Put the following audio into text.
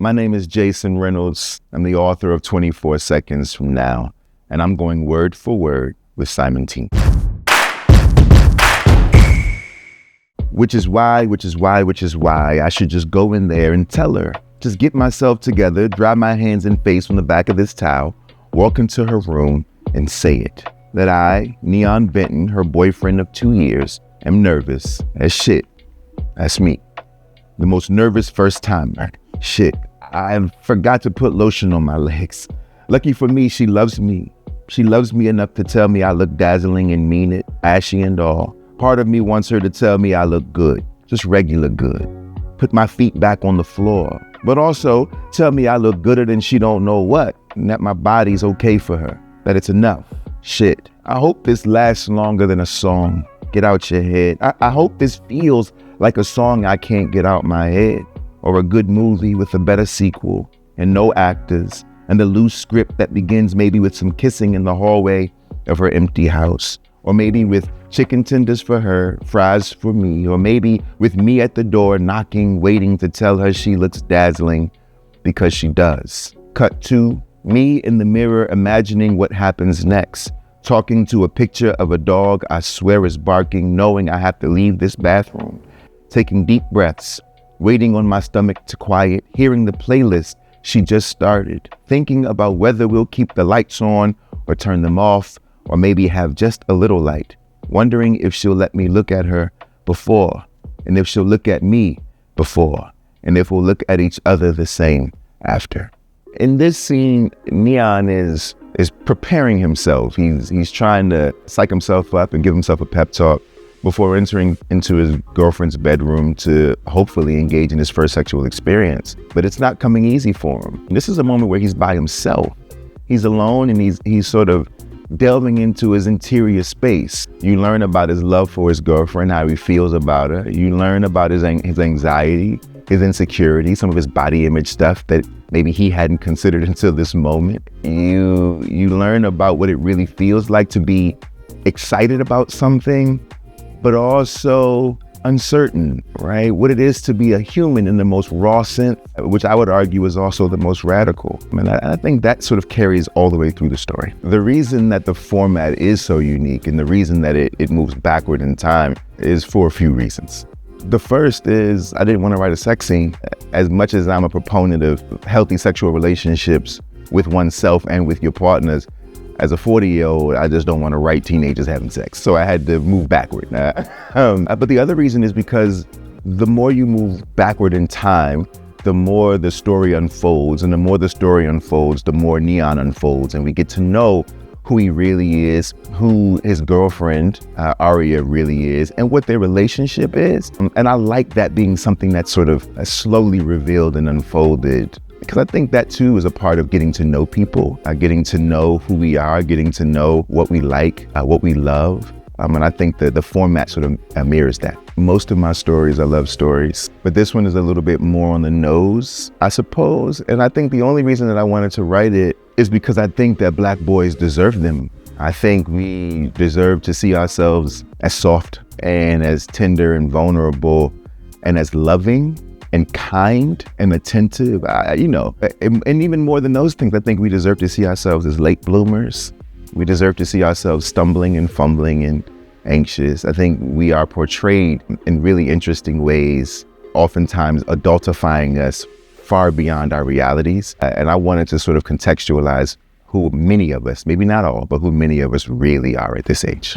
My name is Jason Reynolds. I'm the author of 24 Seconds From Now, and I'm going word for word with Simon T. Which is why I should just go in there and tell her. Just get myself together, dry my hands and face on the back of this towel, walk into her room and say it. That I, Neon Benton, her boyfriend of 2 years, am nervous as shit. That's me. The most nervous first timer. Shit. I forgot to put lotion on my legs. Lucky for me, she loves me. She loves me enough to tell me I look dazzling and mean it, ashy and all. Part of me wants her to tell me I look good, just regular good. Put my feet back on the floor, but also tell me I look gooder than she don't know what, and that my body's okay for her, that it's enough. Shit. I hope this lasts longer than a song. Get out your head. I hope this feels like a song I can't get out my head. Or a good movie with a better sequel and no actors and a loose script that begins maybe with some kissing in the hallway of her empty house. Or maybe with chicken tenders for her, fries for me, or maybe with me at the door knocking, waiting to tell her she looks dazzling because she does. Cut to me in the mirror imagining what happens next, talking to a picture of a dog I swear is barking, knowing I have to leave this bathroom, taking deep breaths, waiting on my stomach to quiet, hearing the playlist she just started, thinking about whether we'll keep the lights on or turn them off, or maybe have just a little light, wondering if she'll let me look at her before, and if she'll look at me before, and if we'll look at each other the same after. In this scene, Neon is preparing himself. He's trying to psych himself up and give himself a pep talk before entering into his girlfriend's bedroom to hopefully engage in his first sexual experience. But it's not coming easy for him. This is a moment where he's by himself. He's alone and he's sort of delving into his interior space. You learn about his love for his girlfriend, how he feels about her. You learn about his anxiety, his insecurity, some of his body image stuff that maybe he hadn't considered until this moment. You learn about what it really feels like to be excited about something, but also uncertain, right? What it is to be a human in the most raw sense, which I would argue is also the most radical. And I think that sort of carries all the way through the story. The reason that the format is so unique and the reason that it moves backward in time is for a few reasons. The first is I didn't want to write a sex scene. As much as I'm a proponent of healthy sexual relationships with oneself and with your partners, as a 40-year-old, I just don't want to write teenagers having sex. So I had to move backward. But the other reason is because the more you move backward in time, the more the story unfolds. And the more the story unfolds, the more Neon unfolds. And we get to know who he really is, who his girlfriend, Aria, really is, and what their relationship is. And I like that being something that's sort of slowly revealed and unfolded. Because I think that too is a part of getting to know people, getting to know who we are, getting to know what we like, what we love. And I think that the format sort of mirrors that. Most of my stories are love stories, but this one is a little bit more on the nose, I suppose. And I think the only reason that I wanted to write it is because I think that Black boys deserve them. I think we deserve to see ourselves as soft and as tender and vulnerable and as loving and kind and attentive, and even more than those things, I think we deserve to see ourselves as late bloomers. We deserve to see ourselves stumbling and fumbling and anxious. I think we are portrayed in really interesting ways, oftentimes adultifying us far beyond our realities. And I wanted to sort of contextualize who many of us, maybe not all, but who many of us really are at this age.